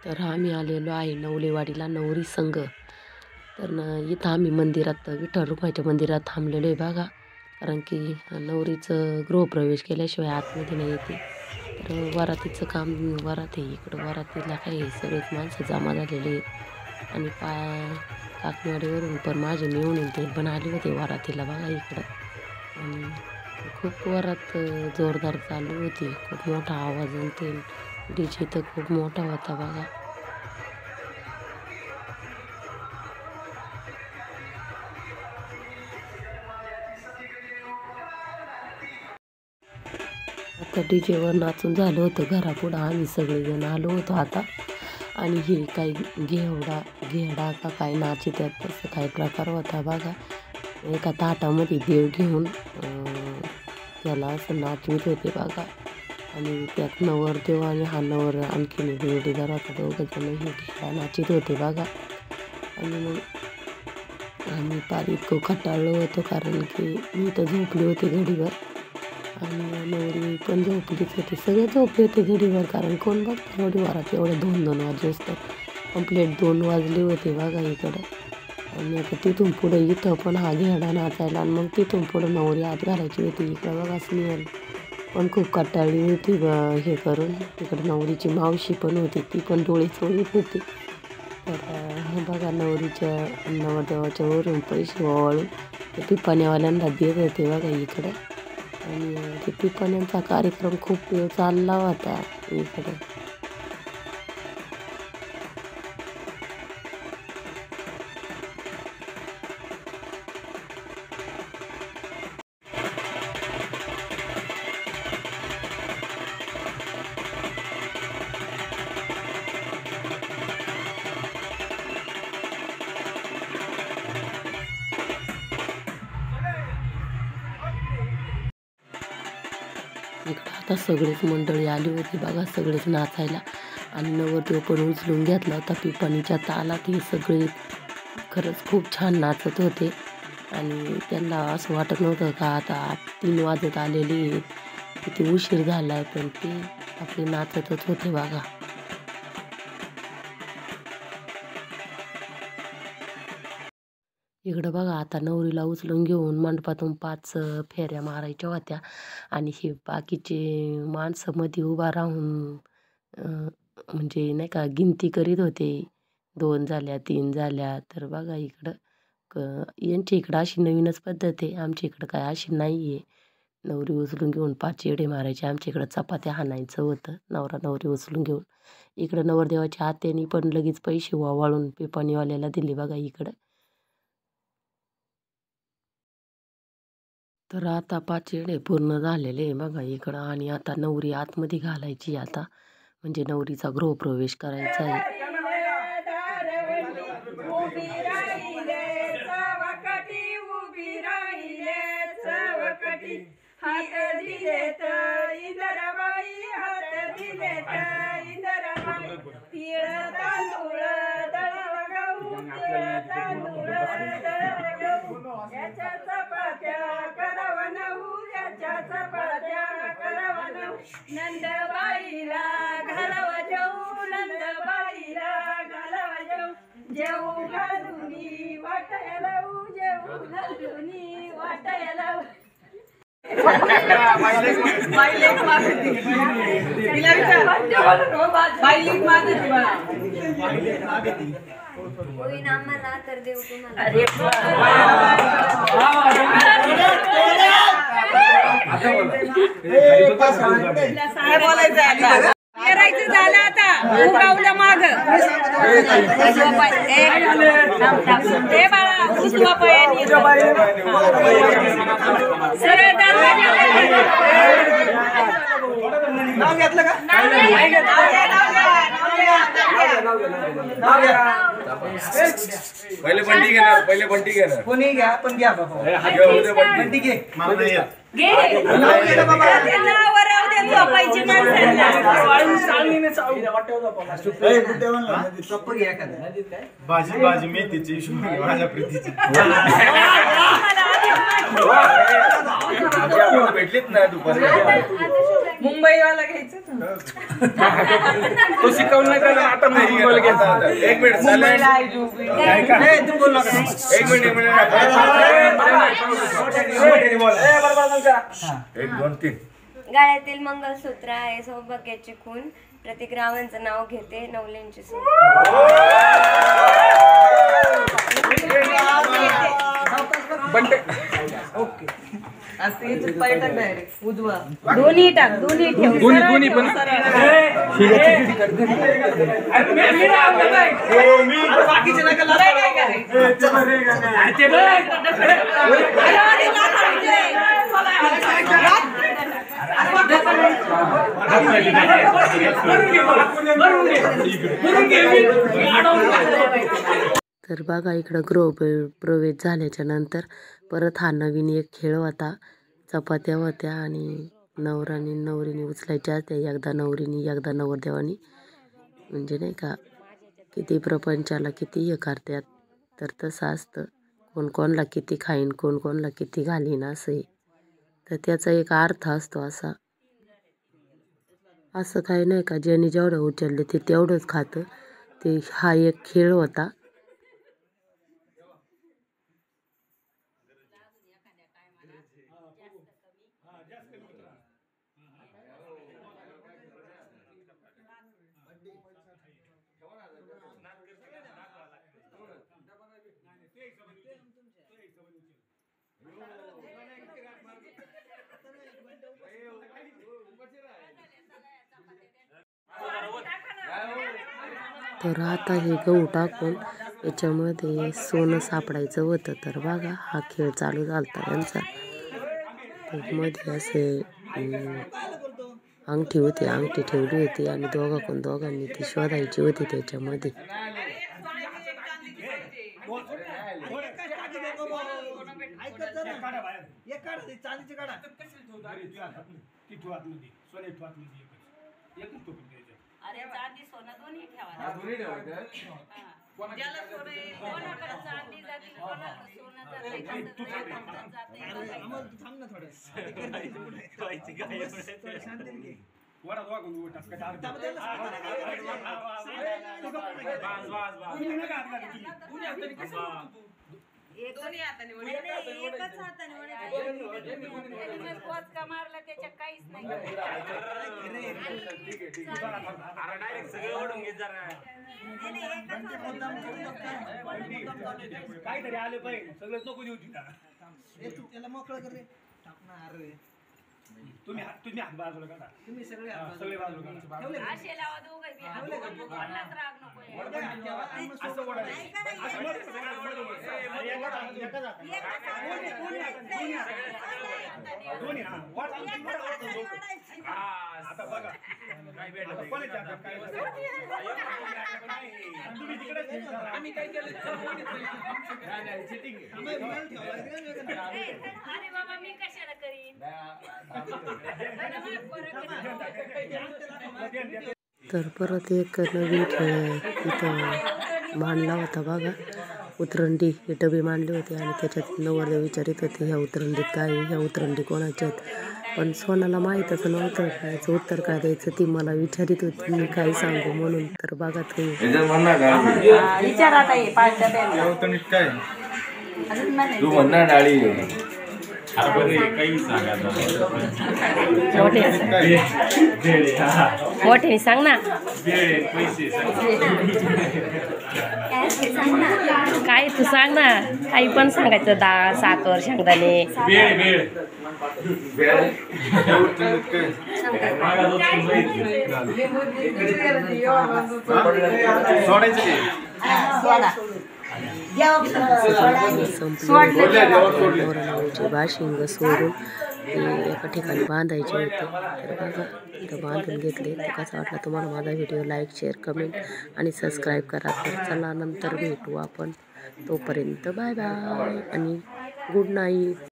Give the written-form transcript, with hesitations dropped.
तर आम्ही आलेलो आहे नवलेवाडीला नवरी संघ. तर इथं आम्ही मंदिरात विठ्ठल रुक्माईच्या मंदिरात थांबलेलो आहे बघा. कारण की नवरीचं गृहप्रवेश केल्याशिवाय आतमध्ये नाही येते. तर वरातीचं काम वरात आहे इकडं. वरातीला काही सगळेच माणसं जमा झालेले आहेत आणि काकणवाडीवरून पण माझे मेवणे ते पण आले होते वरातीला बघा इकडं. आणि खूप वरात जोरदार चालू होती. खूप मोठा आवाज आणि ते डीजे तर खूप मोठा होता बघा. आता डीजेवर नाचून झालं होतं. घरापुढं आम्ही सगळेजण आलो होतो आता. आणि हे काही घेडा का काय नाचित्यात तसं काही प्रकार होता बघा. एका ताटामध्ये देव घेऊन त्याला असं नाचवित होते बघा. आणि त्यात नवरदेव आणि हा नवर आणखीन जोडीदार होता. दोघंजण हे घेडा नाचित होते बघा. आणि मग आम्ही पार इतकं कंटाळलो होतो कारण की मी तर झोपली होती घडीवर आणि नवरी पण झोपलीच होती. सगळे झोपले होते घडीवर कारण कोण बघतं एवढी वरात एवढे 2-2 वाजले असतात. कंप्लीट 2 वाजले होते बघा इकडं. आणि आता तिथून पुढे इथं पण हा घेडा नाचायला आणि मग तिथून पुढं नवरी आत घालायची होती. इकडं बघा स्नेहल पण खूप कंटाळली होती हे करून. तिकडं नवरीची मावशी पण होती, ती पण डोळे चोळीत होती. तर बघा नवरदेवाच्या वरून पैसे ओवाळून ते पिपाण्यावाल्यांना देत होते बघा इकडं. आणि ते पिपाण्यांचा कार्यक्रम खूप वेळ चालला होता इकडं. इकडं आता सगळेच मंडळी आली होती बघा सगळेच नाचायला. आणि नवरदेव पण उचलून घेतला होता पिपाणीच्या तालात. हे सगळे खरंच खूप छान नाचत होते आणि त्यांना असं वाटत नव्हतं का आता 3 वाजत आलेले आहेत, किती उशीर झाला आहे, पण ते आपले नाचतच होते बघा. इकडं बघा आता नवरीला उचलून घेऊन मंडपातून 5 फेऱ्या मारायच्या होत्या आणि हे बाकीचे माणसं मध्ये उभा राहून म्हणजे नाही का गिनती करीत होते. 2 झाल्या, 3 झाल्या. तर बघा इकडं यांच्या इकडं अशी नवीनच पद्धत आहे. आमच्या इकडं काय अशी नाही आहे. नवरी उचलून घेऊन 5 येडे मारायचे. आमच्या इकडं चपात्या हाणायचं होतं नवरा नवरी उचलून घेऊन. इकडं नवरदेवाच्या आत्यानी पण लगेच पैसे ओवाळून पिपाणीवाल्याला दिले बघा इकडं. तर आता 5 येडे पूर्ण झालेले आहे बघा इकडं. आणि आता नवरी आतमध्ये घालायची आता, म्हणजे नवरीचा गृहप्रवेश करायचा आहे. नंदबाईला घालव जाऊ, नंदबाईला घालव जाऊ, जेऊ घालुनी वाटायला, जेऊ घालुनी वाटायला. बाईलेक मागती, तिला विचार बाईलेक मागती बा. होईन आम्हाला तर देऊ तुम्हाला. अरे करायचं झालं आता उगावलं माग हे बाळा उजवा पाय सरळ नाव घेतलं का? पहिले बंटी घेणार, पहिले बंटी घेणार. कोणी घ्या पण घ्या बाबा. बंटी घे. भाजी भाजी मेथीची माझ्या प्रीतीची भेटलीच नाही दुपारी. मुंबईवाला घ्यायचं ना. तो शिकवलं नाही त्याला आता मुंबईला घ्यायचा. एक मिनिट मुंबईला आहे जुबी. तू बोल नका. एक मिनिट एक दोन तीन गळ्यातील मंगळसूत्र आहे सौभाग्याची खून, प्रत्येक रावांचं नाव घेते नवल्यांची सून. ओके. उजवा दोन्ही टाक, दोन्ही ठेव. दोन्ही पण बाकीचे नका तर बघा इकडं गृहप्रवेश झाल्याच्या नंतर परत हा नवीन एक खेळ होता. चपात्या होत्या आणि नवराने नवरीने उचलायच्या त्या, एकदा नवरीने एकदा नवरदेवानी. म्हणजे नाही का किती प्रपंचाला किती हे करतात. तर तसं असतं, कोण कोणला किती खाईन कोण कोणला किती घालीन असं आहे. तर त्याचा एक अर्थ असतो असा. असं काही नाही का ज्यांनी जेवढं उचलले ते तेवढंच खातं. ते हा एक खेळ होता. तर आता हे गहू टाकून याच्यामध्ये सोनं सापडायचं होतं. तर बघा हा खेळ चालू झाला यांचा. मध्ये असे अंगठी होती, अंगठी ठेवली होती आणि दोघांनी ती शोधायची होती त्याच्यामध्ये. अरे चांदी सोनं दोन्ही ठेवा. ज्याला सोनं आहे, कोणाकडे चांदी जाते, कोणाकडे सोनं जाते, दोन्ही हाताने एकच हाताने कोचका मारला त्याच्या काहीच नाही. काहीतरी आले पाहिजे सगळं नको देऊ तिला. त्याला मोकळं कर रे. तुम्ही हात बाजूला काढा. तुम्ही सगळे बाजूला काढा. असे लावा दोघं बी हात. कोणालाच राग नको आहे. असं ओढायचं. दोन्ही हा आता बघा कोणाच्या हातात काय तुम्ही तिकडे आम्ही काय केलं. अरे बाबा मी कशाला करीन. तर परत एक नवीन खेळ इथं मांडला होता बघा. उतरंडी हे डबे मांडले होते आणि त्याच्यात नवरदेव विचारित होते ह्या उतरंडीत काय, ह्या उतरंडी कोणाच्या आहेत. पण सोनाला माहीतच नव्हतं याचं उत्तर काय द्यायचं. ती मला विचारित होती मी काय सांगू म्हणून. तर बघा तुम्ही विचार आता ये पाचच्या काय तू म्हणणार डाळी मोठे सांग ना काय तू सांग ना. काही पण सांगायचं 7 वर शेंगदाणे. बाशिंग सोडून ते एका ठिकाणी बांधायचे होते. तर बघा इथं बांधून घेतले. तर कसा वाटला तुम्हाला माझा व्हिडिओ लाईक शेअर कमेंट आणि सबस्क्राईब करा. तर चला नंतर भेटू आपण. तोपर्यंत बाय बाय आणि गुड नाईट.